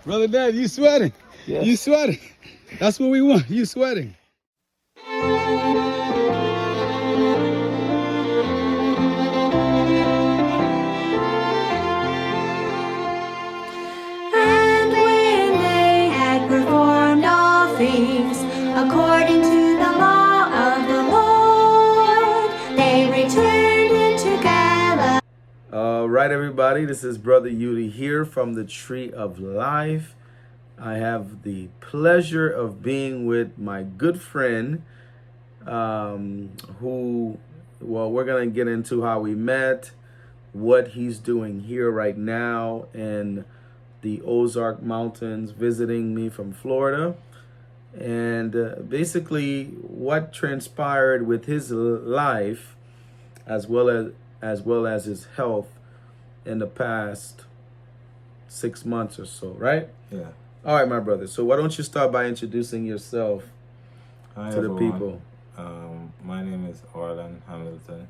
Brother Dad, you sweating. Yes. You sweating. That's what we want. You sweating. And when they had performed all things according to the law of the Lord, they returned into Galilee. All right, everybody. This is Brother Yudi here from the Tree of Life. I have the pleasure of being with my good friend, who, well, we're going to get into how we met, what he's doing here right now in the Ozark Mountains, visiting me from Florida, and basically what transpired with his life as well as his health in the past 6 months or so, right? Yeah. All right, my brother. So why don't you start by introducing yourself Hi, to everyone. the people? My name is Orlan Hamilton.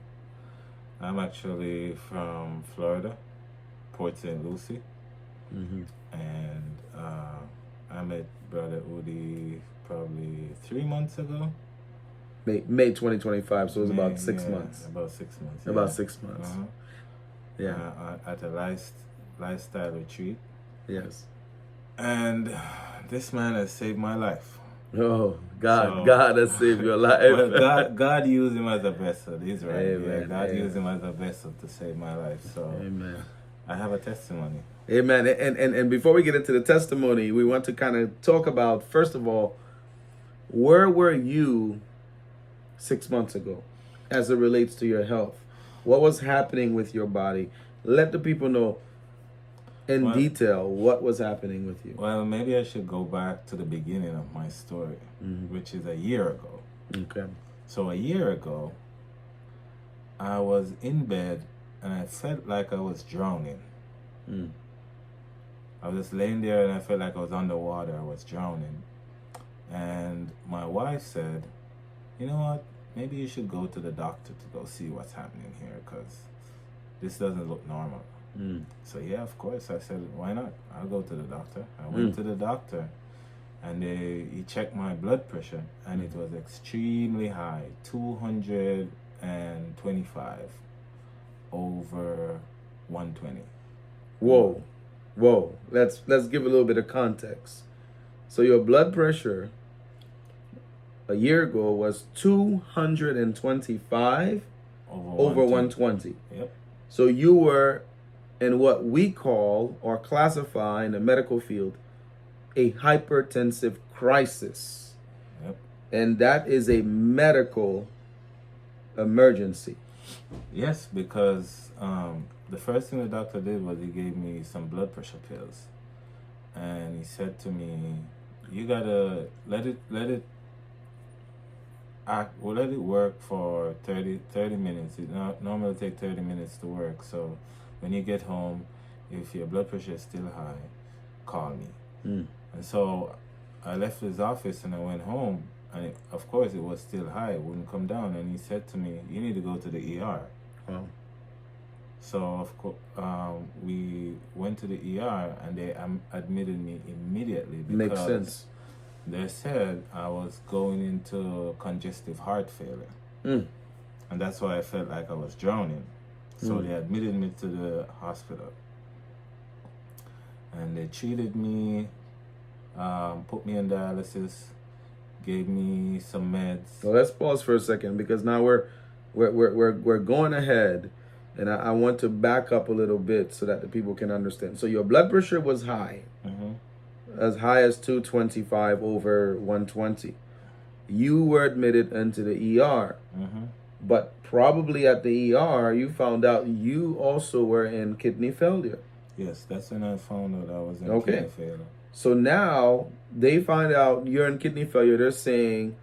I'm actually from Florida, Port St. Lucie, and I met Brother Udi probably 3 months ago. May 2025, so it was about 6 Yeah, months. About 6 months. About yeah. 6 months. Uh-huh. Yeah. At a lifestyle retreat, Yes. and this man has saved my life. Oh, God. So- God has saved your life. Well, God used him as a vessel. He's right. Amen, Yeah, God amen. used him as a vessel to save my life. So Amen. I have a testimony. Amen. And before we get into the testimony, we want to kind of talk about, first of all, where were you 6 months ago as it relates to your health? What was happening with your body? Let the people know in Well- detail what was happening with you. Well, maybe I should go back to the beginning of my story, which is a year ago. Okay. So a year ago, I was in bed and I felt like I was drowning. Mm. I was just laying there and I felt like I was underwater. I was drowning. And my wife said, you know what? Maybe you should go to the doctor to go see what's happening here, because this doesn't look normal. Mm. So yeah, of course. I said, why not? I'll go to the doctor. I went to the doctor, and he checked my blood pressure, and it was extremely high, 225 over 120. Whoa. Let's give a little bit of context. So your blood pressure a year ago was 225 over 120. Yep. So you were in what we call or classify in the medical field a hypertensive crisis. Yep. And that is a medical emergency. Yes, because the first thing the doctor did was he gave me some blood pressure pills, and he said to me, "You gotta let it work for 30 minutes. It normally take 30 minutes to work. So when you get home, if your blood pressure is still high, call me." Mm. And so I left his office and I went home, and of course it was still high, it wouldn't come down. And he said to me, "You need to go to the ER." Wow. So of course we went to the ER, and they admitted me immediately because Makes sense. they said I was going into congestive heart failure. Mm. And that's why I felt like I was drowning. So they admitted me to the hospital. And they treated me, put me on dialysis, gave me some meds. So let's pause for a second, because now we're going ahead, and I want to back up a little bit so that the people can understand. So your blood pressure was high, as high as 225 over 120. You were admitted into the ER, but probably at the ER you found out you also were in kidney failure. Yes, that's when I found out I was in Okay. kidney failure. So now they find out you're in kidney failure. They're saying,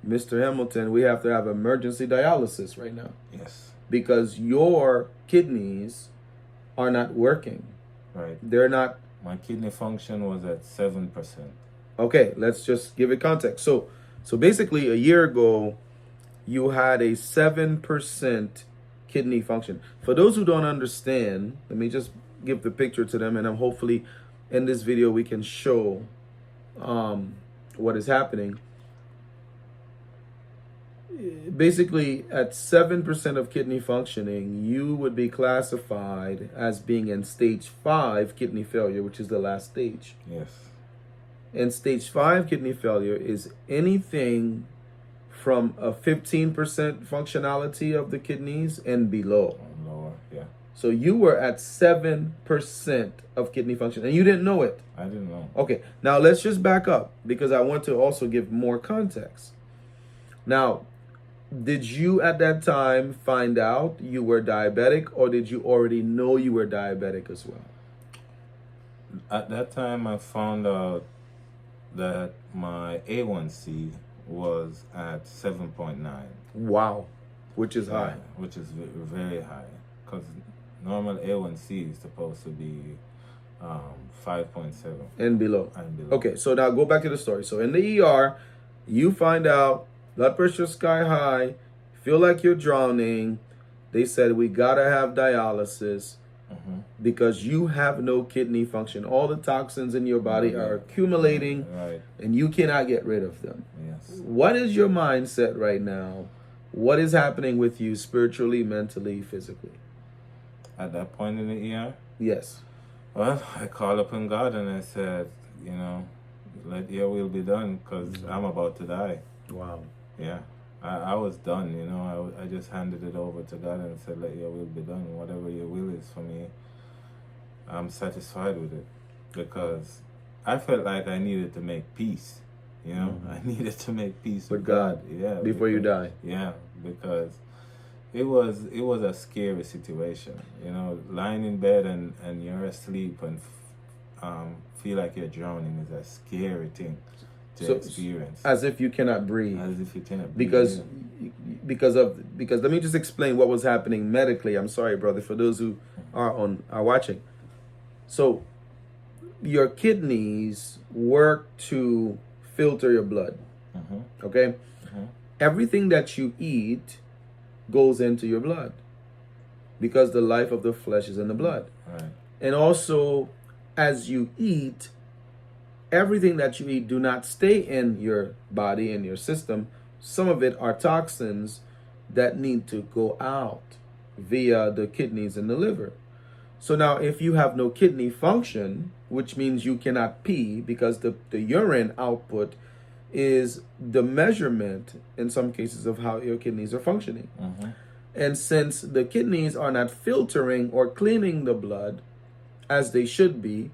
Mr. Hamilton, we have to have emergency dialysis right now Yes, because your kidneys are not working. right. They're not. My kidney function was at 7%. Okay, let's just give it context. So basically a year ago, you had a 7% kidney function. For those who don't understand, let me just give the picture to them, and hopefully in this video we can show what is happening. Basically, at 7% of kidney functioning, you would be classified as being in stage 5 kidney failure, which is the last stage. Yes. And stage 5 kidney failure is anything from a 15% functionality of the kidneys and below. Lower, yeah. So you were at 7% of kidney function, and you didn't know it. I didn't know. Okay, now let's just back up because I want to also give more context. Now, did you at that time find out you were diabetic, or did you already know you were diabetic as well? At that time, I found out that my A1C was at 7.9. Wow, which is high. Which is very high. Because normal A1C is supposed to be 5.7. And below. And below. Okay, so now go back to the story. So in the ER, you find out blood pressure sky high, feel like you're drowning. They said we gotta have dialysis because you have no kidney function. All the toxins in your body are accumulating, and you cannot get rid of them. Yes. What is your mindset right now? What is happening with you spiritually, mentally, physically? At that point in the ER? Yes. Well, I called upon God and I said, you know, let your will be done because I'm about to die. Wow. Yeah. I was done, you know. I just handed it over to God and said, let your will be done. Whatever your will is for me, I'm satisfied with it. Because I felt like I needed to make peace, you know. I needed to make peace with God. Yeah. Before you die. Yeah, because it was a scary situation, you know, lying in bed and you're asleep and feel like you're drowning is a scary thing to experience. As if you cannot breathe. As if you cannot breathe. Because let me just explain what was happening medically. I'm sorry, brother, for those who are watching. So your kidneys work to filter your blood. Okay? Everything that you eat goes into your blood because the life of the flesh is in the blood. Right. And also, as you eat, everything that you eat do not stay in your body, in your system. Some of it are toxins that need to go out via the kidneys and the liver. So now if you have no kidney function, which means you cannot pee because the urine output is the measurement in some cases of how your kidneys are functioning. And since the kidneys are not filtering or cleaning the blood as they should be,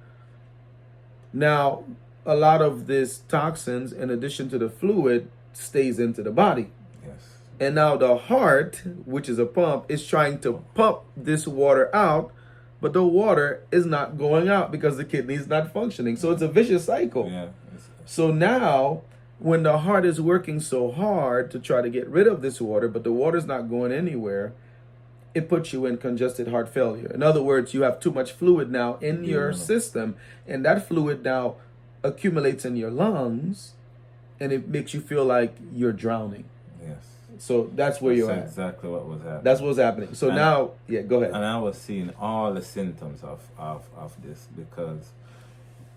now a lot of this toxins, in addition to the fluid, stays into the body. Yes. And now the heart, which is a pump, is trying to pump this water out, but the water is not going out because the kidney is not functioning. So it's a vicious cycle. Yeah. So now, when the heart is working so hard to try to get rid of this water, but the water's not going anywhere, it puts you in congested heart failure. In other words, you have too much fluid now in your system, and that fluid now accumulates in your lungs, and it makes you feel like you're drowning. Yes. So that's where you're at. Exactly what was happening. That's what's happening. So now, go ahead. And I was seeing all the symptoms of this because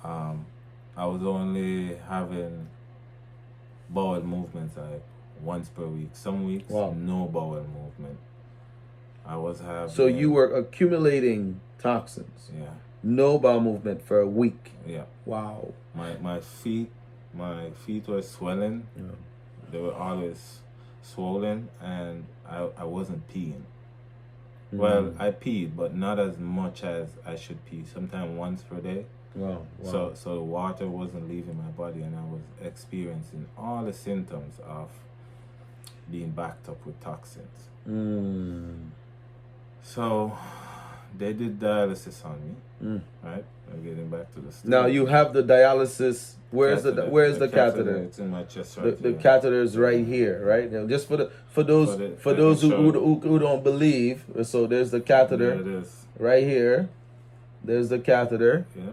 I was only having bowel movements like once per week. Some weeks, no bowel movement. I was having... So you were accumulating toxins. Yeah. No bowel movement for a week. Yeah. Wow. My feet were swelling. Yeah. They were always swollen, and I wasn't peeing. Well, I peed, but not as much as I should pee. Sometimes once per day. Wow. So the water wasn't leaving my body, and I was experiencing all the symptoms of being backed up with toxins. So they did dialysis on me, right? I'm getting back to the story. Now you have the dialysis. Where's the catheter? It's in my chest right The catheter is right here, right? Now, just for those who don't believe. So there's the catheter. There it is. Right here. There's the catheter. Yeah.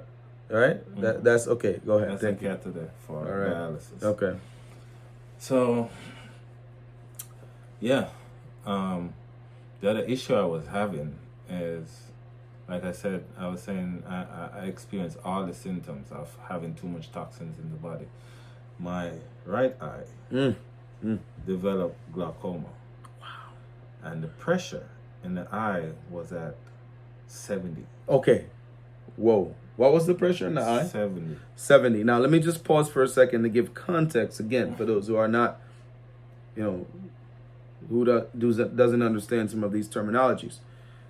Right? That's okay. Go ahead. That's a catheter for dialysis. Okay. So, yeah. The other issue I was having is like I said, I was saying, I experienced all the symptoms of having too much toxins in the body. My right eye developed glaucoma. Wow. And the pressure in the eye was at 70. Okay. Whoa. What was the pressure in the eye? 70. 70. Now, let me just pause for a second to give context again for those who are not, who doesn't understand some of these terminologies.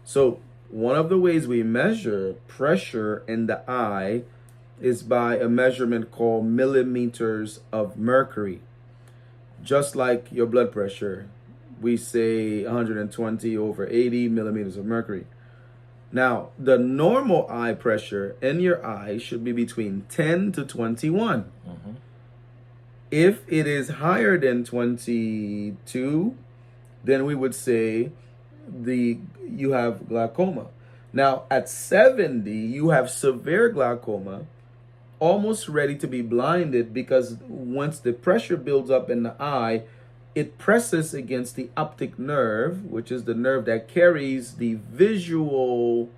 So, one of the ways we measure pressure in the eye is by a measurement called millimeters of mercury. Just like your blood pressure, we say 120 over 80 millimeters of mercury. Now, the normal eye pressure in your eye should be between 10 to 21. If it is higher than 22, then we would say you have glaucoma. Now, at 70, you have severe glaucoma, almost ready to be blinded, because once the pressure builds up in the eye, it presses against the optic nerve, which is the nerve that carries the visual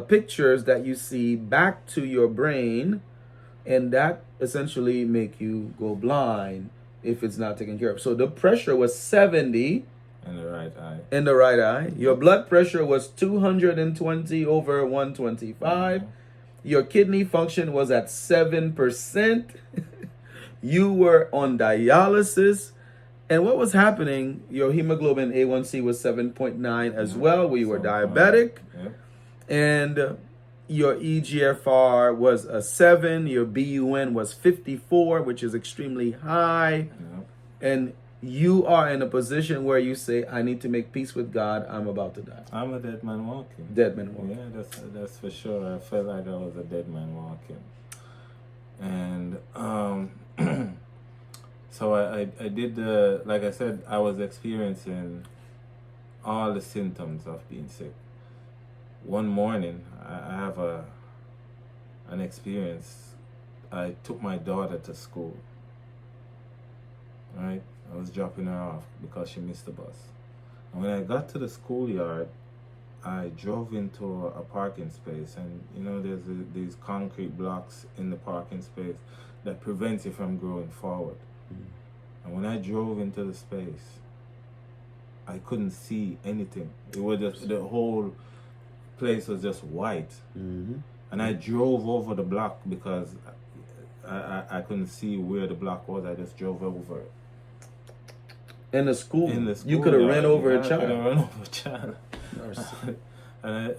pictures that you see back to your brain, and that essentially make you go blind if it's not taken care of. So the pressure was 70 in the right eye. In the right eye. Your blood pressure was 220 over 125. Your kidney function was at 7%. You were on dialysis. And what was happening? Your hemoglobin A1C was 7.9 as well. We were diabetic. And your EGFR was a 7. Your BUN was 54, which is extremely high. And you are in a position where you say, I need to make peace with God. I'm about to die. I'm a dead man walking. Dead man walking. Yeah, that's for sure. I felt like I was a dead man walking. And so I did like I said, I was experiencing all the symptoms of being sick. One morning, I have an experience. I took my daughter to school. Right? I was dropping her off because she missed the bus. And when I got to the schoolyard, I drove into a parking space, and there's these concrete blocks in the parking space that prevents you from going forward. And when I drove into the space, I couldn't see anything. It was just, the whole place was just white. And I drove over the block because I couldn't see where the block was. I just drove over it. In the school, you could have ran over a child. I could have run over a child. And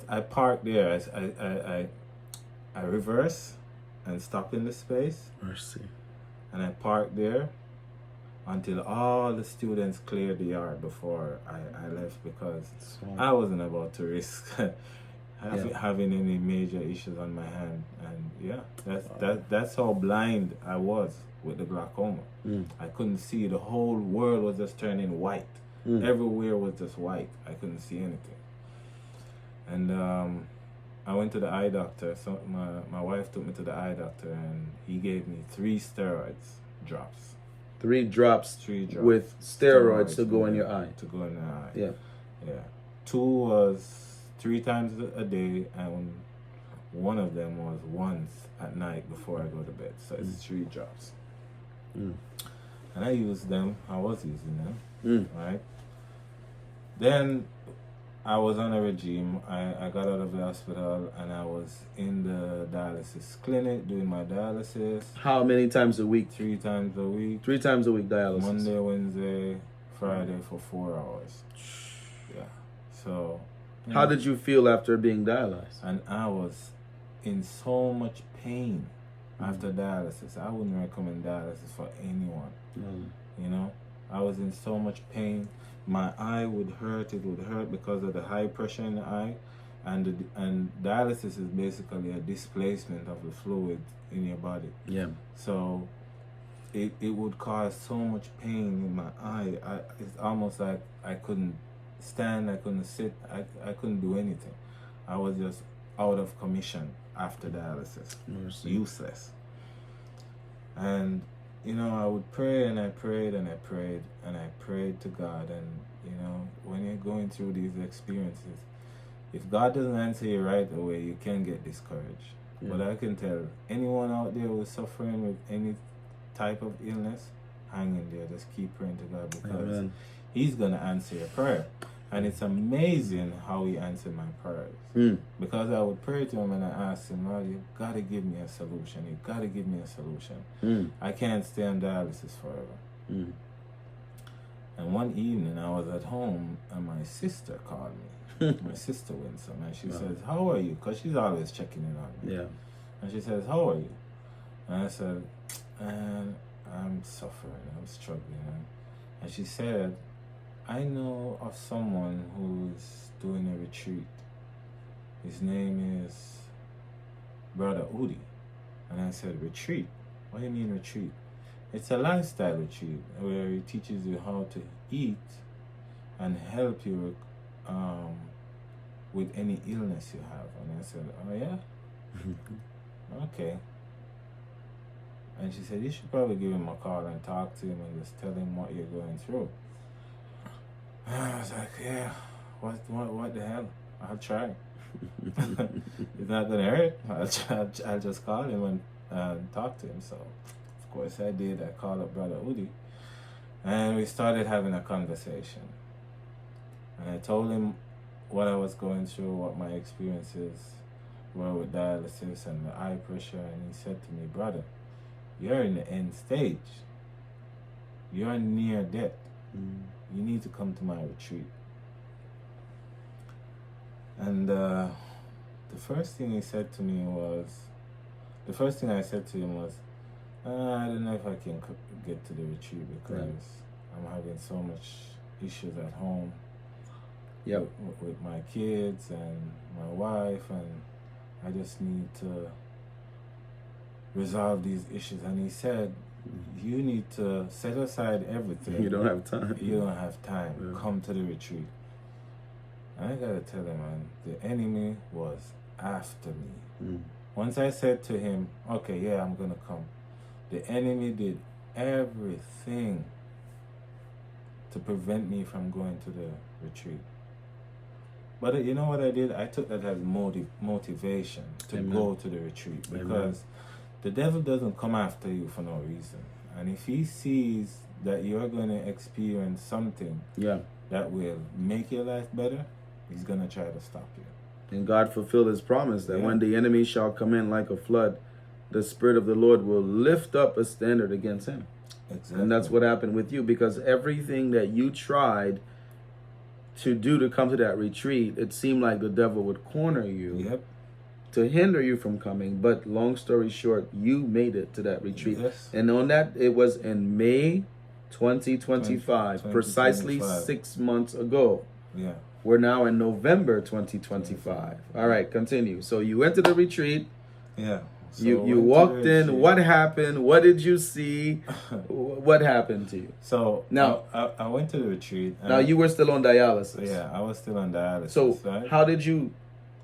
I parked there. I reversed and stopped in the space. Mercy. And I parked there until all the students cleared the yard before I left, because I wasn't about to risk having any major issues on my hand. And that's how blind I was with the glaucoma. I couldn't see. The whole world was just turning white. Everywhere was just white. I couldn't see anything. And I went to the eye doctor. So my wife took me to the eye doctor, and he gave me 3 steroids drops. 3 drops. 3 drops with steroids to go in your eye. To go in the eye. Yeah. 2 was 3 times a day, and one of them was once at night before I go to bed. So it's 3 drops. And I used them. I was using them. Right. Then I was on a regime. I got out of the hospital, and I was in the dialysis clinic doing my dialysis. How many times a week? 3 times a week. 3 times a week dialysis. Monday, Wednesday, Friday for 4 hours. Yeah. So. How did you feel after being dialyzed? And I was in so much pain after dialysis. I wouldn't recommend dialysis for anyone. I was in so much pain. My eye would hurt. It would hurt because of the high pressure in the eye, and dialysis is basically a displacement of the fluid in your body. Yeah. So it would cause so much pain in my eye. It's almost like I couldn't stand. I couldn't sit. I couldn't do anything. I was just out of commission after dialysis. Useless. And I would pray, and I prayed, and I prayed, and I prayed to God, and You know, when you're going through these experiences, if God doesn't answer you right away, you can get discouraged. Yeah. But I can tell anyone out there who's suffering with any type of illness, hang in there. Just keep praying to God, because Amen. He's going to answer your prayer. And it's amazing how He answered my prayers. Because I would pray to Him and I asked Him, Lord, you've got to give me a solution. You've got to give me a solution. I can't stay on dialysis forever. And one evening I was at home and my sister called me. My sister Winsome, and she says, how are you? Because she's always checking in on me. Yeah. And she says, how are you? And I said, man, I'm suffering, I'm struggling. And she said, I know of someone who's doing a retreat. His name is Brother Udi. And I said, retreat? What do you mean retreat? It's a lifestyle retreat where he teaches you how to eat and help you with any illness you have. And I said, oh yeah? Okay. And she said, you should probably give him a call and talk to him and just tell him what you're going through. And I was like, yeah, what the hell? I'll try. It's not gonna hurt. I'll just call him and talk to him. So of course I did. I called up Brother Udi and we started having a conversation. And I told him what I was going through, what my experiences were with dialysis and the eye pressure, and he said to me, brother, you're in the end stage. You're near death. You need to come to my retreat. And the first thing I said to him was, I don't know if I can get to the retreat because I'm having so much issues at home. With my kids and my wife, and I just need to resolve these issues. And he said, you need to set aside everything. You don't have time. You don't have time. Come to the retreat. And I gotta tell him, man, the enemy was after me. Once I said to him, okay, yeah, I'm gonna come, the enemy did everything to prevent me from going to the retreat. But you know what I did? I took that as motivation to go to the retreat, because the devil doesn't come after you for no reason. And if he sees that you're going to experience something that will make your life better, he's going to try to stop you. And God fulfilled His promise that when the enemy shall come in like a flood, the Spirit of the Lord will lift up a standard against him. Exactly. And that's what happened with you, because everything that you tried to do to come to that retreat, it seemed like the devil would corner you to hinder you from coming. But long story short, you made it to that retreat. And on that, it was in May 2025, precisely 6 months ago. We're now in November 2025. All right, continue. So you went to the retreat. So you walked in. What happened? What did you see? What happened to you? So now I went to the retreat. Now you were still on dialysis. Yeah, I was still on dialysis. So how did you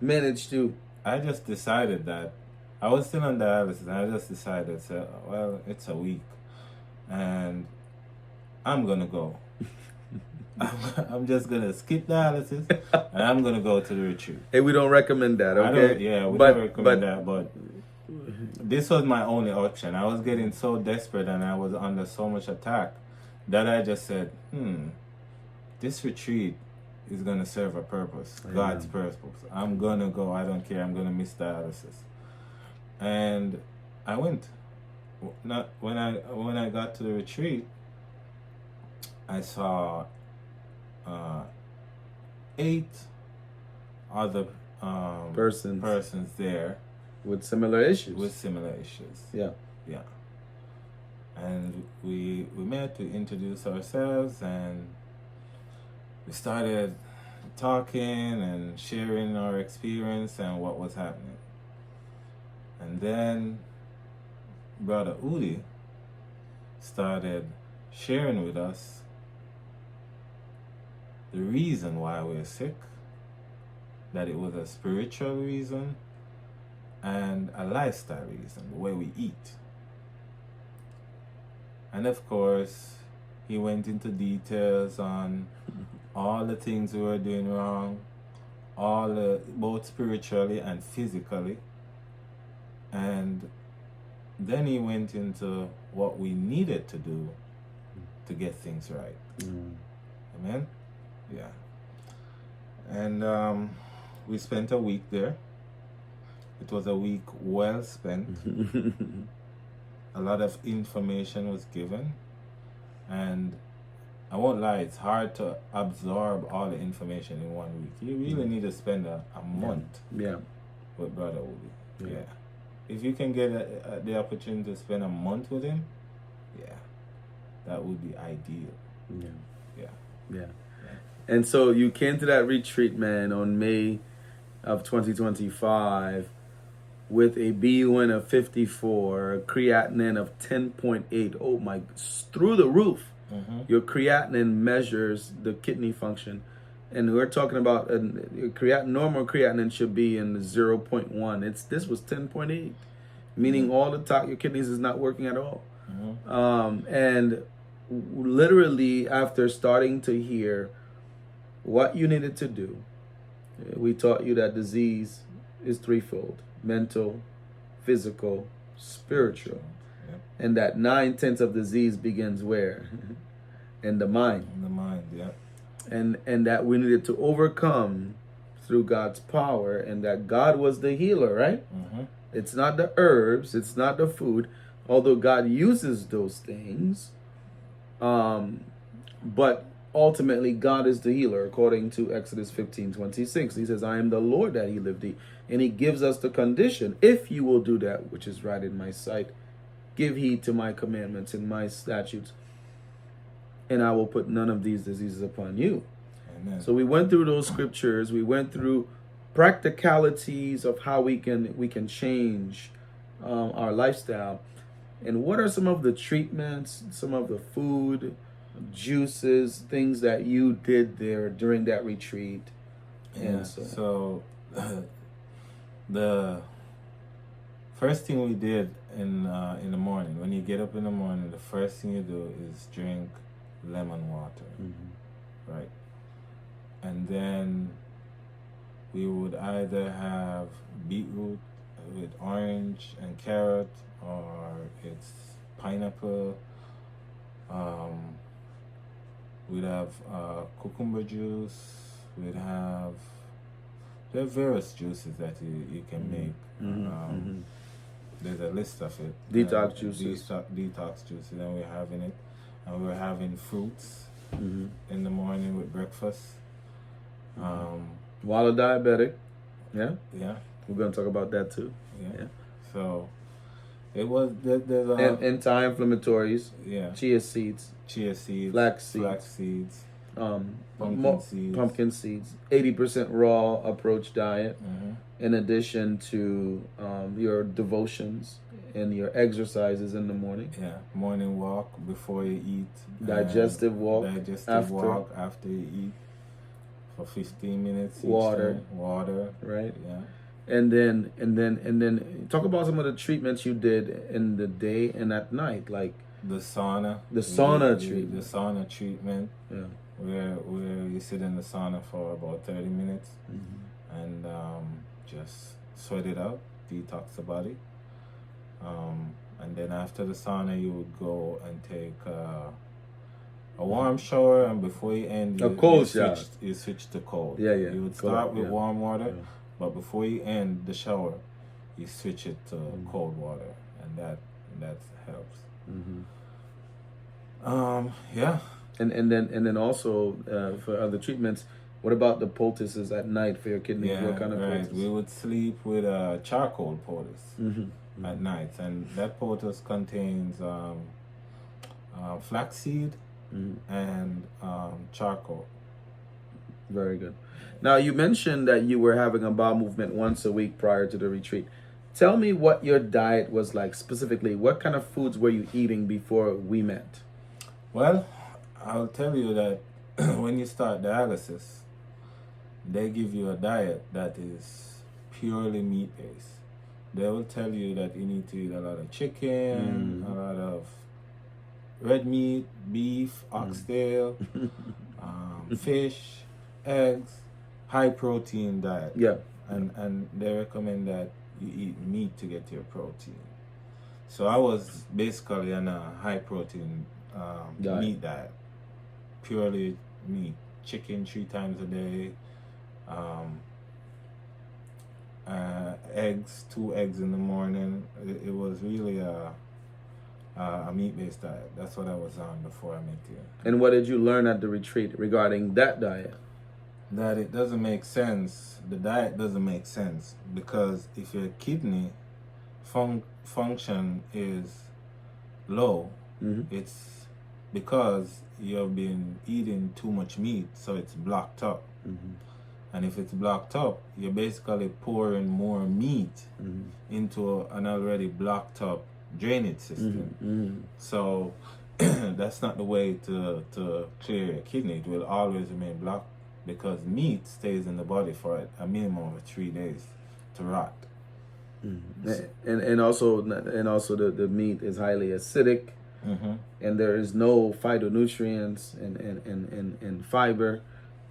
manage to? I just decided that I was still on dialysis, and I just decided, well, it's a week, and I'm gonna go. I'm just gonna skip dialysis, and I'm gonna go to the retreat. Hey, we don't recommend that, okay? We don't recommend that, but this was my only option. I was getting so desperate and I was under so much attack that I just said, this retreat is going to serve a purpose, God's purpose. I'm going to go. I don't care. I'm going to miss dialysis. And I went. When I got to the retreat, I saw 8 other persons there. With similar issues. Yeah. And we met to introduce ourselves, and we started talking and sharing our experience and what was happening. And then Brother Udi started sharing with us the reason why we're sick, that it was a spiritual reason and a lifestyle reason, the way we eat. And of course, he went into details on all the things we were doing wrong, both spiritually and physically. And then he went into what we needed to do to get things right. Amen? Yeah. And we spent a week there. It was a week well spent. A lot of information was given. And I won't lie, it's hard to absorb all the information in 1 week. You really need to spend a month with Brother Uli. Yeah. If you can get the opportunity to spend a month with him, that would be ideal. Yeah. And so you came to that retreat, man, on May of 2025 with a BUN of 54, a creatinine of 10.8. Oh my, through the roof. Your creatinine measures the kidney function. And we're talking about normal creatinine should be in the 0.1. This was 10.8, meaning all the time your kidneys is not working at all. And literally after starting to hear what you needed to do, we taught you that disease is threefold: mental, physical, spiritual. And that 9/10 of disease begins where? In the mind. In the mind, yeah. And that we needed to overcome through God's power, and that God was the healer, right? It's not the herbs, it's not the food, although God uses those things. But ultimately, God is the healer, according to Exodus 15:26. He says, I am the Lord that healeth thee. And he gives us the condition: if you will do that which is right in my sight, give heed to my commandments and my statutes, and I will put none of these diseases upon you. Amen. So we went through those scriptures. We went through practicalities of how we can change our lifestyle. And what are some of the treatments, some of the food, juices, things that you did there during that retreat? And so the first thing we did in the morning, when you get up in the morning, the first thing you do is drink lemon water, right? And then we would either have beetroot with orange and carrot, or it's pineapple. We'd have cucumber juice. There are various juices that you can make. There's a list of it. Detox juices. Detox juices, and we're having it. And we're having fruits in the morning with breakfast. While a diabetic. Yeah. We're going to talk about that too. Yeah. So it was there's anti-inflammatories. Yeah. Chia seeds, flax seeds, pumpkin seeds. 80% raw approach diet. In addition to your devotions and your exercises in the morning. Yeah, morning walk before you eat. Digestive walk after you eat for 15 minutes. Water. Right. Yeah. And then talk about some of the treatments you did in the day and at night, like the sauna. The sauna treatment. The sauna treatment. Yeah. Where you sit in the sauna for about 30 minutes and just sweat it out, detox the body. And then after the sauna, you would go and take a warm shower, and before you end, you switch to cold. Yeah. You would start with warm water, but before you end the shower, you switch it to cold water, and that helps. And then also for other treatments, what about the poultices at night for your kidneys? Yeah, what kind of poultice? We would sleep with a charcoal poultice at night, and that poultice contains flaxseed and charcoal. Very good. Now, you mentioned that you were having a bowel movement once a week prior to the retreat. Tell me what your diet was like specifically. What kind of foods were you eating before we met? Well, I'll tell you that when you start dialysis, they give you a diet that is purely meat-based. They will tell you that you need to eat a lot of chicken, a lot of red meat, beef, oxtail, fish, eggs, high protein diet. Yeah. And they recommend that you eat meat to get your protein. So I was basically on a high protein meat diet, purely meat, chicken 3 times a day, eggs, 2 eggs in the morning. It was really a meat-based diet. That's what I was on before I met you. And what did you learn at the retreat regarding that diet? That it doesn't make sense. The diet doesn't make sense because if your kidney function is low, it's because you've been eating too much meat, so it's blocked up. And if it's blocked up, you're basically pouring more meat into an already blocked up drainage system. So that's not the way to clear your kidney. It will always remain blocked because meat stays in the body for a minimum of 3 days to rot. And also the meat is highly acidic, and there is no phytonutrients and fiber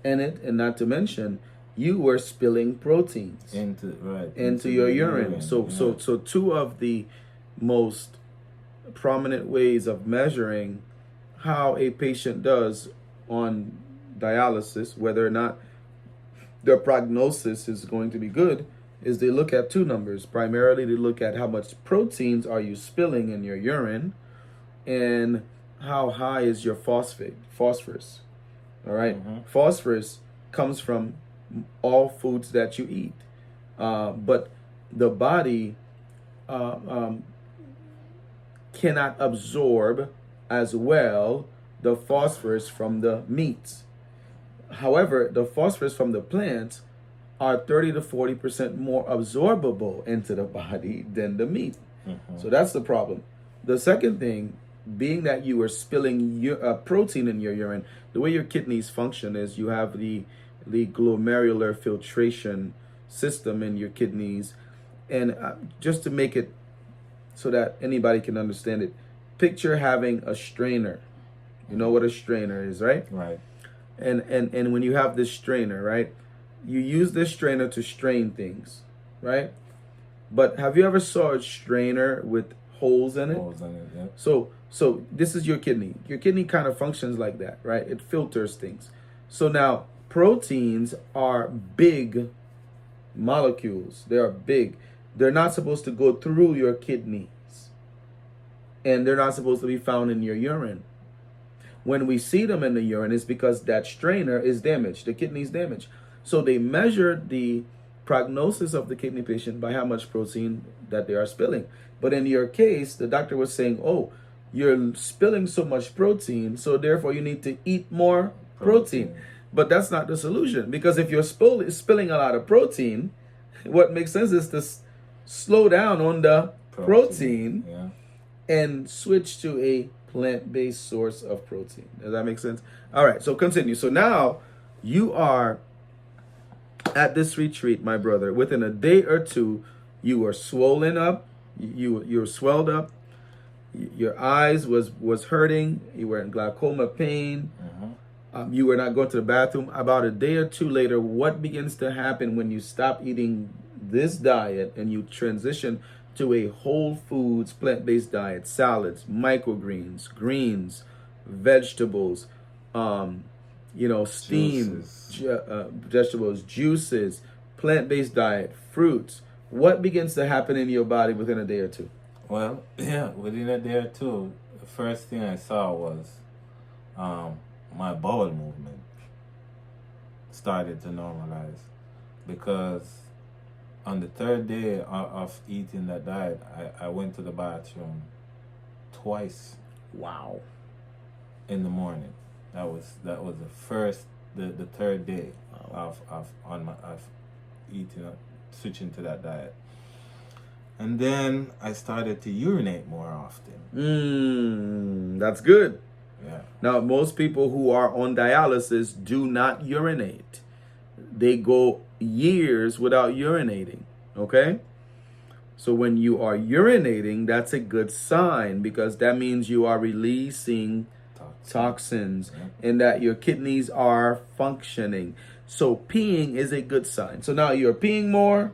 in it, and not to mention you were spilling proteins into your urine. So 2 of the most prominent ways of measuring how a patient does on dialysis, whether or not their prognosis is going to be good, is they look at 2 numbers. Primarily, they look at how much proteins are you spilling in your urine and how high is your phosphorus. All right. Phosphorus comes from all foods that you eat. But the body cannot absorb as well the phosphorus from the meats. However, the phosphorus from the plants are 30 to 40% more absorbable into the body than the meat. So that's the problem. The second thing, being that you are spilling protein in your urine, the way your kidneys function is you have the glomerular filtration system in your kidneys. And just to make it so that anybody can understand it, picture having a strainer. You know what a strainer is, right? Right. And when you have this strainer, right, you use this strainer to strain things, right? But have you ever saw a strainer with holes in it? Holes in it, yeah. So this is your kidney. Your kidney kind of functions like that, right? It filters things. So now proteins are big molecules. They are big. They're not supposed to go through your kidneys. And they're not supposed to be found in your urine. When we see them in the urine, it's because that strainer is damaged. The kidney is damaged. So they measured the prognosis of the kidney patient by how much protein that they are spilling. But in your case, the doctor was saying, oh, you're spilling so much protein, so therefore you need to eat more protein. But that's not the solution, because if you're spilling a lot of protein, what makes sense is to slow down on the protein and switch to a plant-based source of protein. Does that make sense? All right, so continue. So now you are at this retreat, my brother. Within a day or 2, you were swollen up. You were swelled up. Your eyes was hurting. You were in glaucoma pain. You were not going to the bathroom. About a day or 2 later, what begins to happen when you stop eating this diet and you transition to a whole foods, plant-based diet, salads, microgreens, greens, vegetables, steamed vegetables, juices, plant-based diet, fruits? What begins to happen in your body within a day or 2? Well, yeah, within a day or 2, the first thing I saw was my bowel movement started to normalize, because on the 3rd day of eating that diet, I went to the bathroom twice. Wow. In the morning. That was the 3rd day of eating, switching to that diet. And then I started to urinate more often. That's good. Yeah. Now, most people who are on dialysis do not urinate. They go years without urinating, okay? So when you are urinating, that's a good sign, because that means you are releasing toxins, and that your kidneys are functioning. So peeing is a good sign. So now you're peeing more,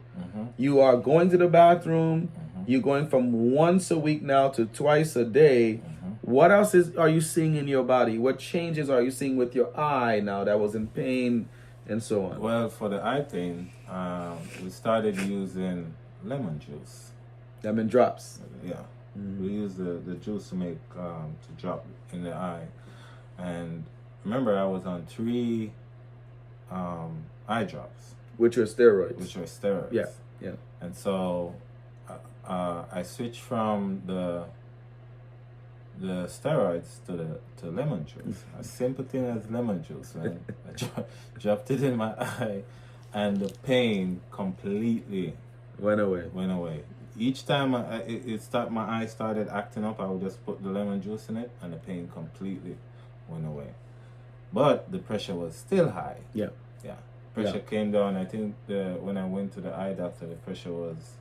you are going to the bathroom, you're going from once a week now to twice a day. What else are you seeing in your body? What changes are you seeing with your eye now that was in pain and so on? Well, for the eye pain, we started using lemon juice. Lemon drops. Yeah. We use the juice to make to drop in the eye. And remember, I was on 3 eye drops, Which are steroids. Yeah. Yeah. And so I switched from the steroids to lemon juice. A simple thing as lemon juice. Man. I dropped it in my eye, and the pain completely Went away. Each time my eye started acting up, I would just put the lemon juice in it, and the pain completely went away. But the pressure was still high. Yeah. Pressure came down. I think when I went to the eye doctor, the pressure was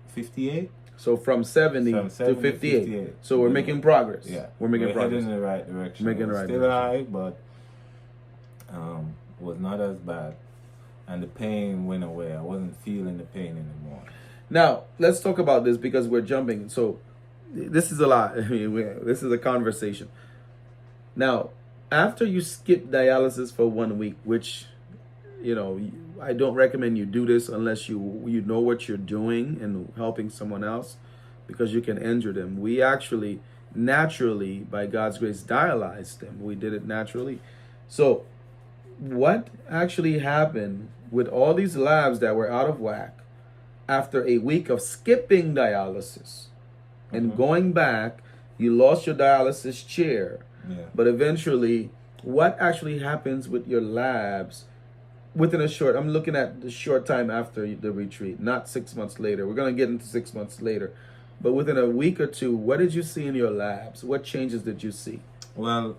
58. So from 70 to 58. So we're making progress. Yeah. We're making progress. Heading in the right direction. Making the right still direction. high, but was not as bad. And the pain went away. I wasn't feeling the pain anymore. Now, let's talk about this because we're jumping. So this is a lot. I mean, this is a conversation. Now, after you skip dialysis for 1 week, which, I don't recommend you do this unless you know what you're doing and helping someone else, because you can injure them. We actually naturally, by God's grace, dialyzed them. We did it naturally. So what actually happened with all these labs that were out of whack after a week of skipping dialysis and going back? You lost your dialysis chair. Yeah. But eventually, what actually happens with your labs within I'm looking at the short time after the retreat, not 6 months later. We're going to get into 6 months later. But within a week or two, what did you see in your labs? What changes did you see? Well,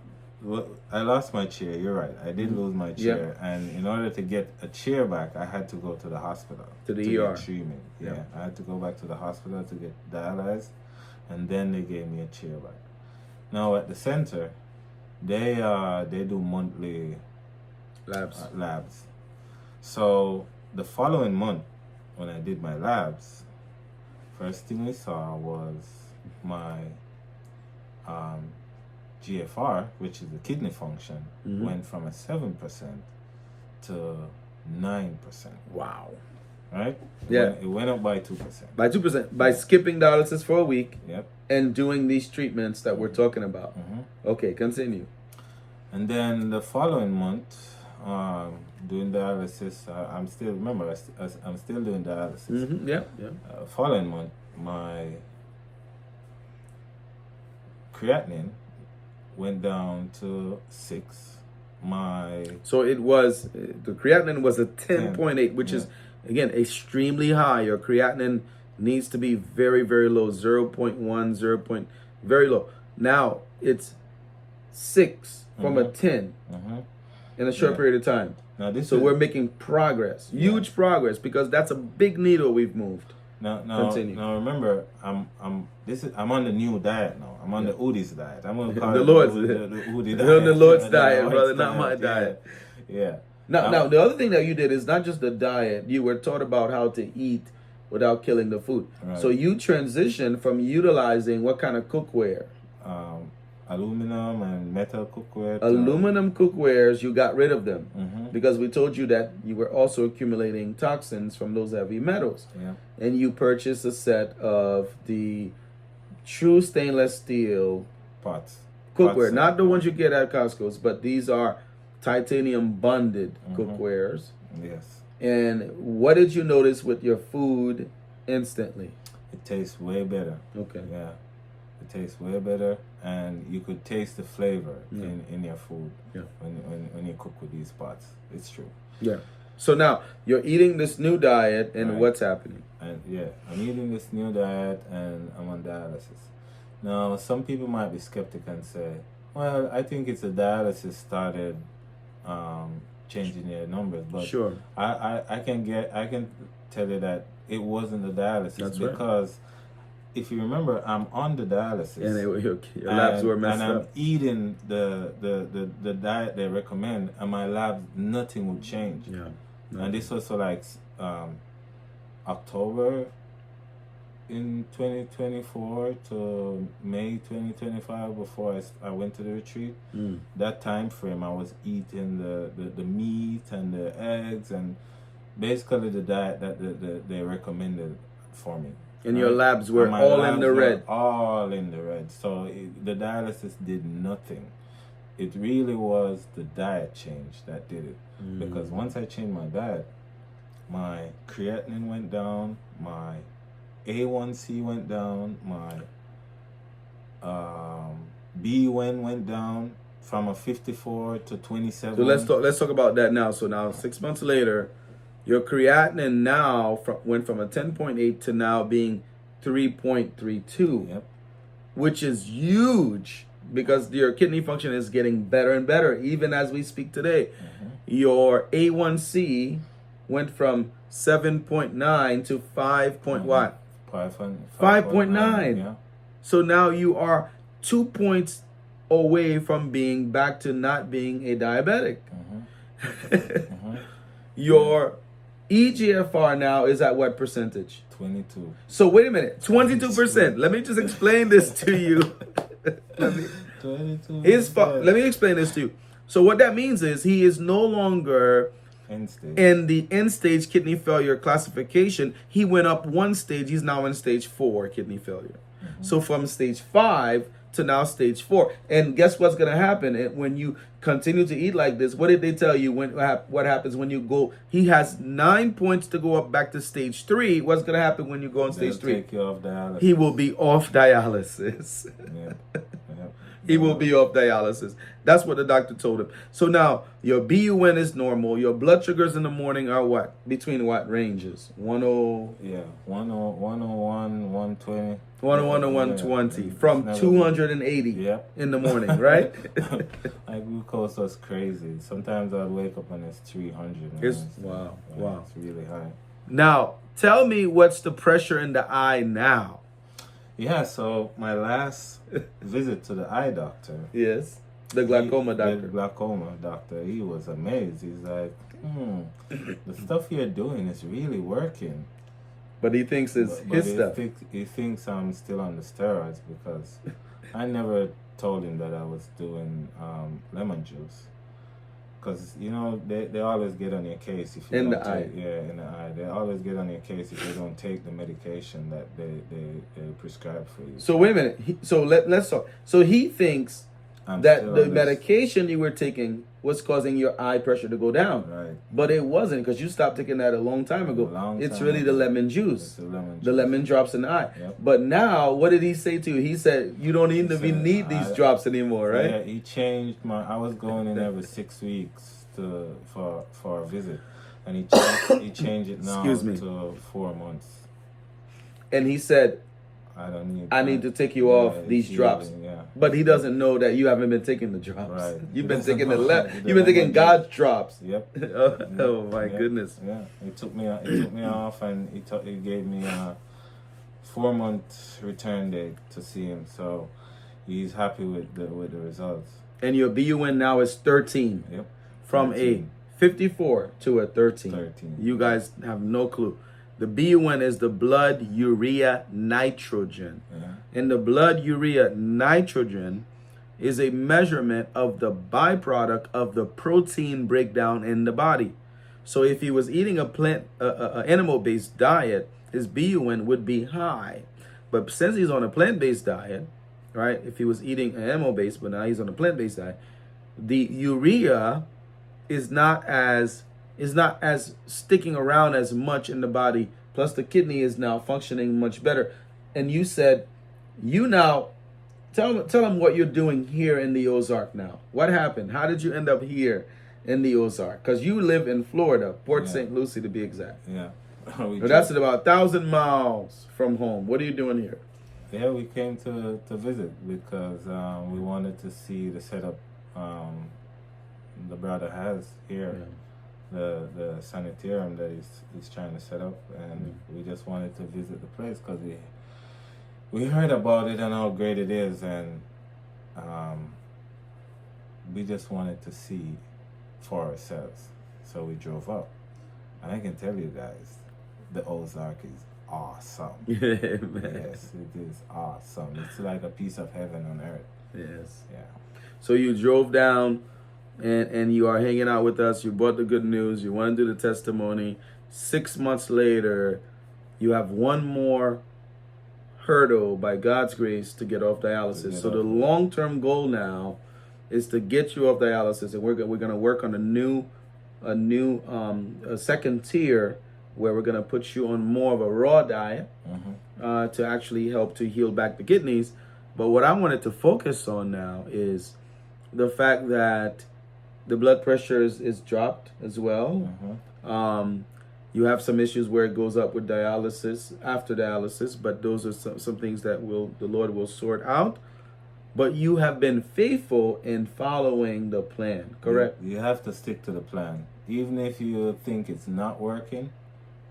I lost my chair. You're right. I did lose my chair. Yeah. And in order to get a chair back, I had to go to the hospital. To the ER. Get treatment. Yeah. I had to go back to the hospital to get dialyzed. And then they gave me a chair back. Now at the center, they do monthly labs. So the following month, when I did my labs, first thing we saw was my GFR, which is the kidney function, went from a 7% to 9%. Wow. Right? Yeah. It went up by 2%. By 2%. By skipping dialysis for a week. Yep. And doing these treatments that we're talking about. Okay, continue. And then the following month, doing dialysis, I'm still doing dialysis. Yeah. Following month, my creatinine went down to 6. So it was, the creatinine was a 10.8, which is, again, extremely high. Your creatinine needs to be very, very low, 0.1, very low. Now, it's 6 from a 10 in a short period of time. Now we're making progress, huge progress, because that's a big needle we've moved. Now, continue. Now remember, I'm on the new diet now. I'm on the Udi's diet. I'm gonna call the it Lord's the Udi You're diet. on the Lord's diet, brother, not my diet. Yeah. Now, the other thing that you did is not just the diet. You were taught about how to eat without killing the food. Right. So you transitioned from utilizing what kind of cookware? Aluminum and metal cookware. Aluminum cookwares, you got rid of them because we told you that you were also accumulating toxins from those heavy metals. Yeah. And you purchased a set of the true stainless steel pots. Cookware, not the ones you get at Costco's, but these are titanium bonded cookwares. Yes. And what did you notice with your food instantly? It tastes way better. Okay. Yeah. It tastes way better, and you could taste the flavor in your food when you cook with these pots. It's true. Yeah. So now you're eating this new diet, and what's happening? And I'm eating this new diet, and I'm on dialysis. Now, some people might be skeptical and say, "Well, I think it's the dialysis started changing their numbers." But sure, I can tell you that it wasn't the dialysis. That's because if you remember, I'm on the dialysis. And your labs were messed and I'm up. eating the diet they recommend, and my labs, nothing would change. Yeah. And this was like October in 2024 to May 2025 before I went to the retreat. That time frame, I was eating the meat and the eggs and basically the diet that they recommended for me. And your labs were all in the red. All in the red. So the dialysis did nothing. It really was the diet change that did it. Because once I changed my diet, my creatinine went down, my A1C went down, my B1 went down from a 54 to 27. So let's talk about that now. So now 6 months later, your creatinine now went from a 10.8 to now being 3.32, Yep. which is huge because your kidney function is getting better and better even as we speak today. Your A1C went from 7.9 to 5 point what? 5.9. Yeah. So now you are 2 points away from being back to not being a diabetic. Your EGFR now is at what percentage? 22. So wait a minute, 22%. Let me just explain this to you. 22. Let me explain this to you. So what that means is he is no longer End stage. in the end stage kidney failure classification. He went up one stage. He's now in stage 4 kidney failure. So from stage 5 to now stage 4. And guess what's going to happen when you continue to eat like this? What did they tell you what happens when you go? He has 9 points to go up back to stage 3. What's going to happen when you go on stage 3? Take you off dialysis. He will be off dialysis. Yeah. He will be off dialysis. That's what the doctor told him. So now your BUN is normal. Your blood sugars in the morning are what? Between what ranges? 101 Yeah. 101, 120. to 120 Yeah. from Never- 280 Yeah. in the morning, right? My glucose was crazy. Sometimes I'd wake up and it's 300. man. It's- wow, Yeah, wow. It's really high. Now, tell me what's the pressure in the eye now? Yeah, so my last visit to the eye doctor. Yes. The glaucoma The doctor. glaucoma doctor, he was amazed. He's like, the stuff you're doing is really working. But he thinks it's But his stuff. he thinks I'm still on the steroids because I never told him that I was doing lemon juice. Because, you know, they always get on your case if you In don't the eye. take, yeah, in the eye. They always get on your case if you don't take the medication that they prescribe for you. So wait a minute. Let's talk. So he thinks I'm that still the on this. medication you were taking was causing your eye pressure to go down. Right. But it wasn't because you stopped taking that a long time ago. It's time really the ago. lemon It's juice. the lemon The juice. lemon drops in the eye. Yep. But now, what did he say to you? He said, you don't even said, need these I- drops anymore, right? Yeah, he changed I was going in every 6 weeks for a visit. And he changed it now Excuse me. to 4 months. And he said, I need to take you off these it's drops. really- yeah. But he doesn't know that you haven't been taking the drops. Right. You've He been doesn't taking know. you've been taking God's drops. Yep. Oh my Yeah. goodness. Yeah. He took me off and he gave me a 4-month return date to see him. So he's happy with the results. And your BUN now is 13. Yep. From 13. a 54 to a 13. 13. You guys have no clue. The BUN is the blood urea nitrogen. Yeah. And the blood urea nitrogen is a measurement of the byproduct of the protein breakdown in the body. So if he was eating a animal-based diet, his BUN would be high. But since he's on a plant-based diet, right? If he was eating an animal-based, but now he's on a plant-based diet, the urea is not as sticking around as much in the body. Plus the kidney is now functioning much better. And you said, you now tell them what you're doing here in the Ozark now. What happened? How did you end up here in the Ozark? Because you live in Florida, Port Yeah. St. Lucie to be exact. Yeah. So that's at about 1,000 miles from home. What are you doing here? Yeah, we came to visit because we wanted to see the setup the brother has here, the sanitarium that he's trying to set up, and we just wanted to visit the place because we heard about it and how great it is, and we just wanted to see for ourselves. So we drove up. And I can tell you guys, the Ozark is awesome. Amen. Yes, it is awesome. It's like a piece of heaven on earth. Yes. Yeah. So you drove down and you are hanging out with us. You brought the good news. You want to do the testimony. 6 months later, you have one more hurdle by God's grace to get off dialysis. So the long-term goal now is to get you off dialysis, and we're going to work on a second tier where we're going to put you on more of a raw diet to actually help to heal back the kidneys. But what I wanted to focus on now is the fact that the blood pressure is dropped as well. You have some issues where it goes up with dialysis, after dialysis, but those are some things that the Lord will sort out. But you have been faithful in following the plan, correct? You have to stick to the plan. Even if you think it's not working,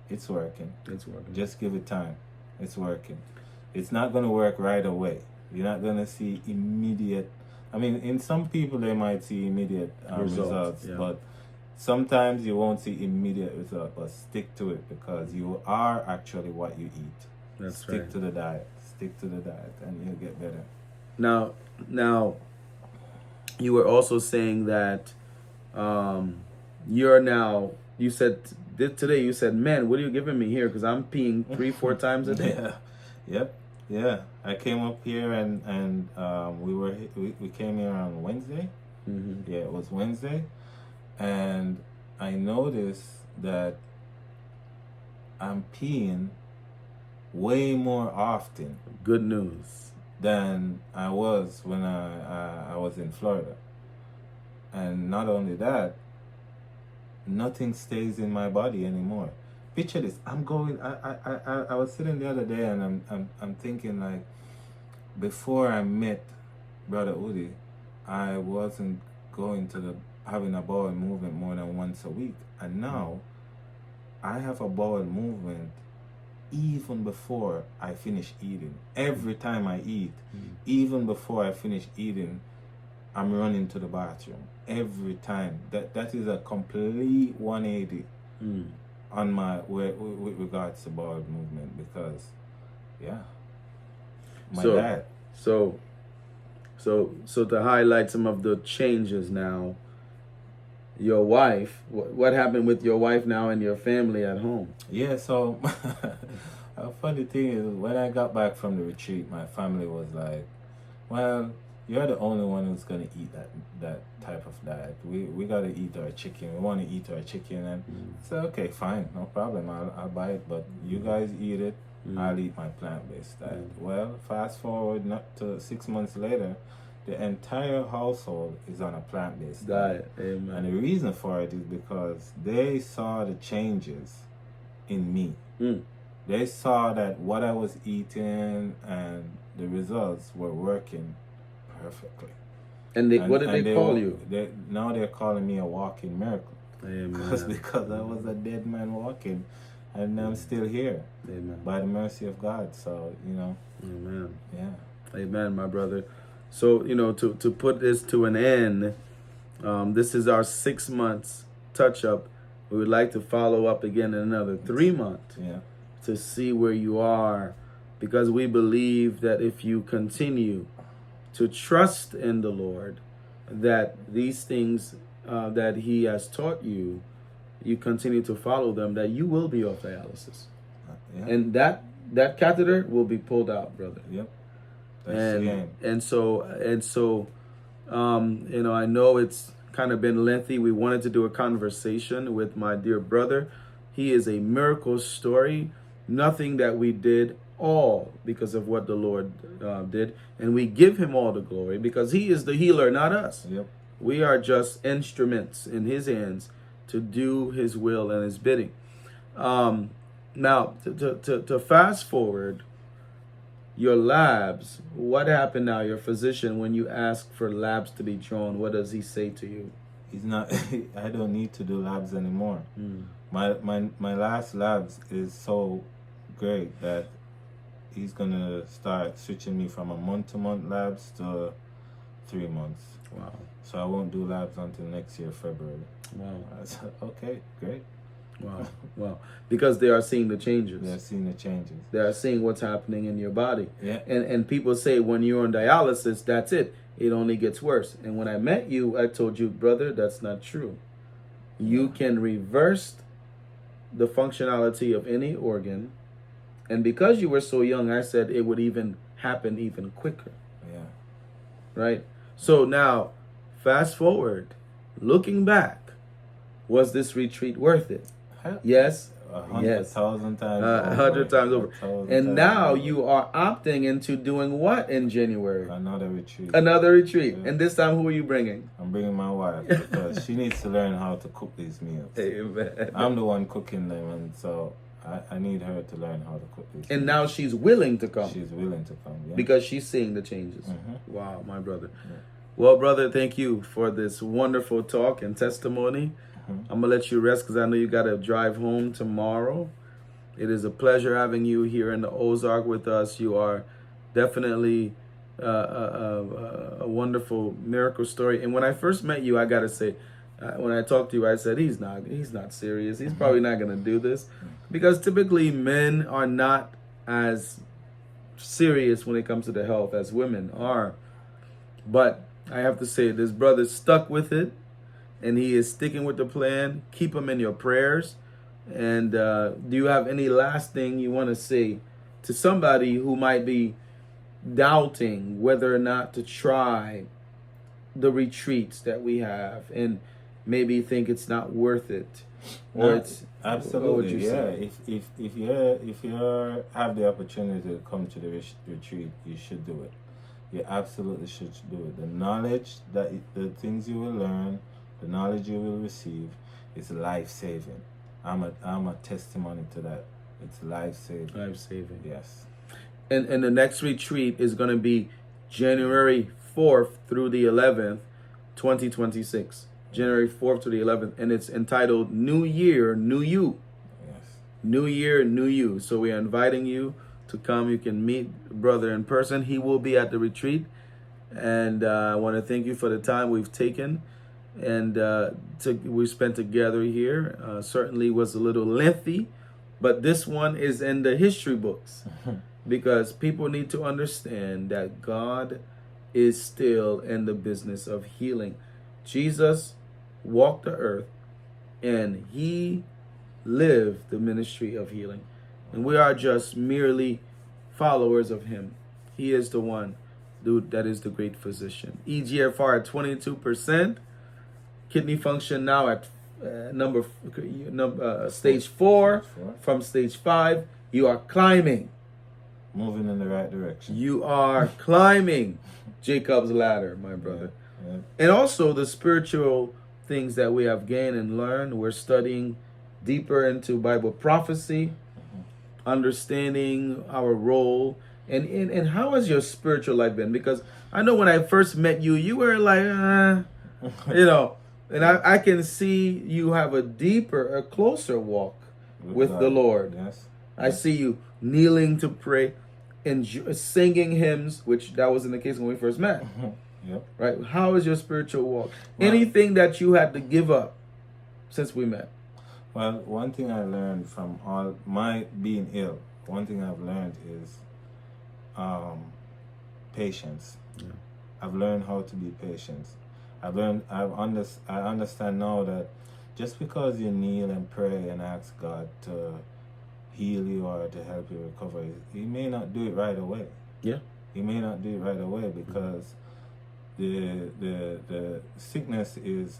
it's working. It's working. Just give it time. It's working. It's not going to work right away. You're not going to see immediate. I mean, in some people, they might see immediate results, yeah. But sometimes you won't see immediate results. But stick to it, because you are actually what you eat. That's Stick right. to the diet. Stick to the diet, and you'll get better. Now, you were also saying that you said today, you said, man, what are you giving me here? Because I'm peeing 3-4 times a day. Yeah. Yep. Yeah. I came up here and we came here on Wednesday. Yeah, it was Wednesday. And I noticed that I'm peeing way more often Good news. than I was when I was in Florida. And not only that, nothing stays in my body anymore. Picture this. I was sitting the other day and I'm thinking, like, before I met Brother Udi, I wasn't having a bowel movement more than once a week. And now I have a bowel movement even before I finish eating. Every time I eat, even before I finish eating, I'm running to the bathroom. Every time. That is a complete 180 on with regards to bowel movement, because my diet. So to highlight some of the changes now, your wife, what happened with your wife now and your family at home? Yeah, so a funny thing is, when I got back from the retreat, my family was like, well, you're the only one who's going to eat that type of diet. We got to eat our chicken. We want to eat our chicken. And I said, okay, fine, no problem. I'll buy it. But you guys eat it. I'll eat my plant-based diet. Well, fast forward not to 6 months later, the entire household is on a plant-based diet. Amen. And the reason for it is because they saw the changes in me. They saw that what I was eating and the results were working perfectly. And what did they call you? Now they're calling me a walking miracle. Amen. Because I was a dead man walking, and I'm still here. Amen. By the mercy of God. So, Amen. Yeah. Amen, my brother. So, to put this to an end, this is our 6 months touch-up. We would like to follow up again in another 3 months to see where you are, because we believe that if you continue to trust in the Lord, that these things that He has taught you, you continue to follow them, that you will be off dialysis. And that catheter will be pulled out, brother. Yep. That's the game. And so I know it's kind of been lengthy. We wanted to do a conversation with my dear brother. He is a miracle story. Nothing that we did, all because of what the Lord did. And we give Him all the glory, because He is the healer, not us. Yep. We are just instruments in His hands to do His will and His bidding. Now, to fast forward, your labs, what happened now? Your physician, when you ask for labs to be drawn, what does he say to you? He's not. I don't need to do labs anymore. My last labs is so great that he's gonna start switching me from a month-to-month labs to 3 months. Wow. So I won't do labs until next year, February. Wow. I said, okay, great. Wow. Wow. Because they are seeing the changes. They're seeing the changes. They are seeing what's happening in your body. Yeah. And people say when you're on dialysis, that's it. It only gets worse. And when I met you, I told you, brother, that's not true. You can reverse the functionality of any organ. And because you were so young, I said it would even happen even quicker. Yeah. Right? So now, fast forward, looking back, was this retreat worth it? Yes. 100,000 times. 100 times over. 100,000 And times now over. you are opting into doing what in January? Another retreat. Another retreat. Yeah. And this time, who are you bringing? I'm bringing my wife because she needs to learn how to cook these meals. Amen. I'm the one cooking them, and so I need her to learn how to cook these And meals. now she's willing to come She's willing to come. Yeah. because she's seeing the changes. Mhm. Wow, my brother. Yeah. Well, brother, thank you for this wonderful talk and testimony. I'm going to let you rest because I know you got to drive home tomorrow. It is a pleasure having you here in the Ozark with us. You are definitely a wonderful miracle story. And when I first met you, I got to say, when I talked to you, I said, he's not serious. He's probably not going to do this. Because typically men are not as serious when it comes to the health as women are. But I have to say, this brother stuck with it. And he is sticking with the plan. Keep him in your prayers. And do you have any last thing you want to say to somebody who might be doubting whether or not to try the retreats that we have and maybe think it's not worth it? Or it's absolutely, what would you yeah. say? If you have the opportunity to come to the retreat, you should do it. You absolutely should do it. The knowledge the things you will learn, the knowledge you will receive, is life-saving. I'm a testimony to that. It's life-saving. Life-saving. Yes. And the next retreat is going to be January 4th through the 11th, 2026. January 4th to the 11th. And it's entitled New Year, New You. Yes. New Year, New You. So we are inviting you to come. You can meet brother in person. He will be at the retreat. And I want to thank you for the time we've taken. And we spent together here. Certainly was a little lengthy. But this one is in the history books. Because people need to understand that God is still in the business of healing. Jesus walked the earth and he lived the ministry of healing. And we are just merely followers of him. He is the one that is the great physician. EGFR at 22%. Kidney function now at stage 4 from stage 5. You are climbing. Moving in the right direction. You are climbing Jacob's ladder, my brother. Yeah. And also the spiritual things that we have gained and learned. We're studying deeper into Bible prophecy, understanding our role. And how has your spiritual life been? Because I know when I first met you, you were like, and I can see you have a closer walk with the Lord. Yes. I see you kneeling to pray and singing hymns, which that wasn't the case when we first met. Yep. Right? How is your spiritual walk? Well, Anything that you had to give up since we met? Well, one thing I learned from all my being ill, one thing I've learned is patience. Yeah. I've learned how to be patient. I understand now that just because you kneel and pray and ask God to heal you or to help you recover, he may not do it right away. Yeah. He may not do it right away because the sickness is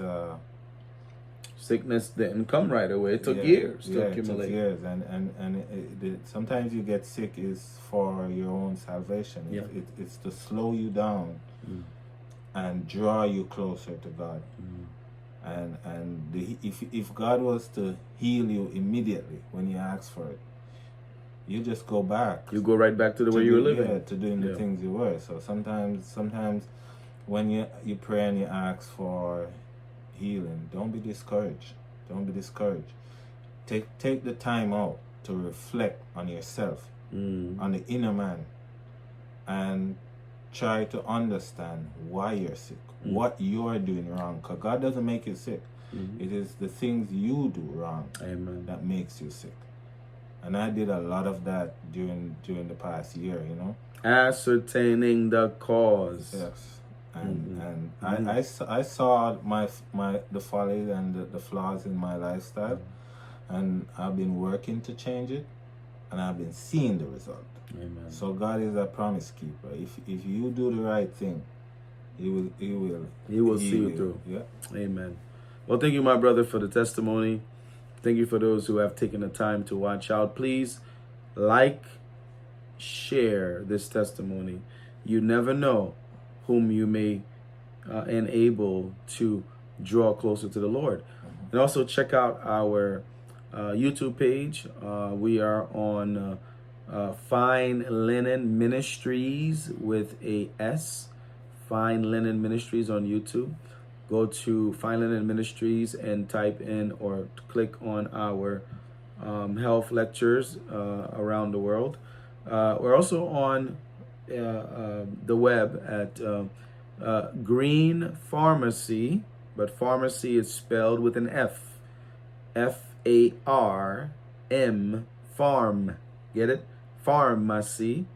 Sickness didn't come right away. It took yeah, years to yeah, accumulate. It took years, and sometimes you get sick is for your own salvation. Yeah. It's to slow you down and draw you closer to God. If God was to heal you immediately when you ask for it, you just go back. You go right back to the way you were living. Yeah, to doing the things you were. So sometimes when you pray and you ask for healing, don't be discouraged. Don't be discouraged. Take the time out to reflect on yourself on the inner man, and try to understand why you're sick, what you're doing wrong, because God doesn't make you sick. It is the things you do wrong that makes you sick. And I did a lot of that during the past year, you know. Ascertaining the cause. Yes. And I saw the follies and the flaws in my lifestyle, and I've been working to change it, and I've been seeing the result. Amen. So God is a promise keeper. If you do the right thing, He will see you through. Yeah. Amen. Well, thank you, my brother, for the testimony. Thank you for those who have taken the time to watch out. Please like, share this testimony. You never know whom you may enable to draw closer to the Lord. And also check out our YouTube page. We are on Fine Linen Ministries with a S. Fine Linen Ministries on YouTube. Go to Fine Linen Ministries and type in or click on our health lectures around the world. We're also on the web at Green Pharmacy, but pharmacy is spelled with an F. F-A-R-M, farm. Get it? Pharmacy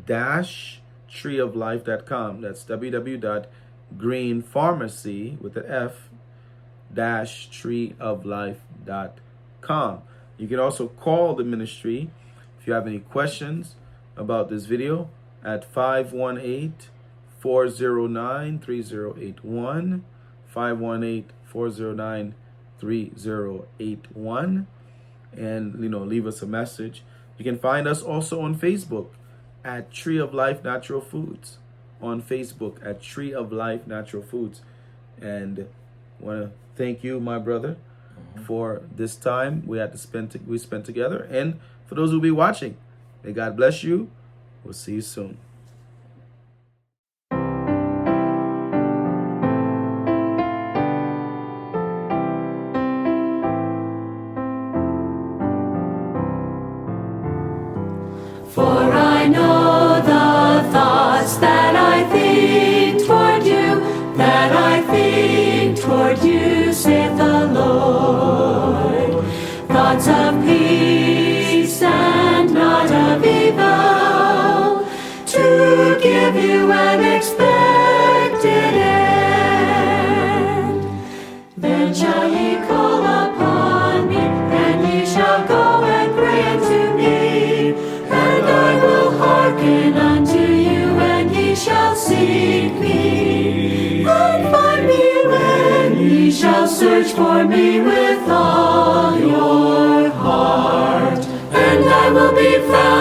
-treeoflife.com. That's www.greenpharmacy with an F -treeoflife.com. You can also call the ministry if you have any questions about this video at 518-409-3081, 518-409-3081, and leave us a message. You can find us also on Facebook at Tree of Life Natural Foods. On Facebook at Tree of Life Natural Foods. And I want to thank you, my brother, for this time we spent together. And for those who will be watching, may God bless you. We'll see you soon. For I know the thoughts that I think toward you, saith the Lord. Thoughts of peace and not of evil, to give you an expected end. Then shall ye call upon me, and ye shall go and pray unto me, and I will hearken unto you, and ye shall seek me, and find me when ye shall search for me with all your heart, and I will be found.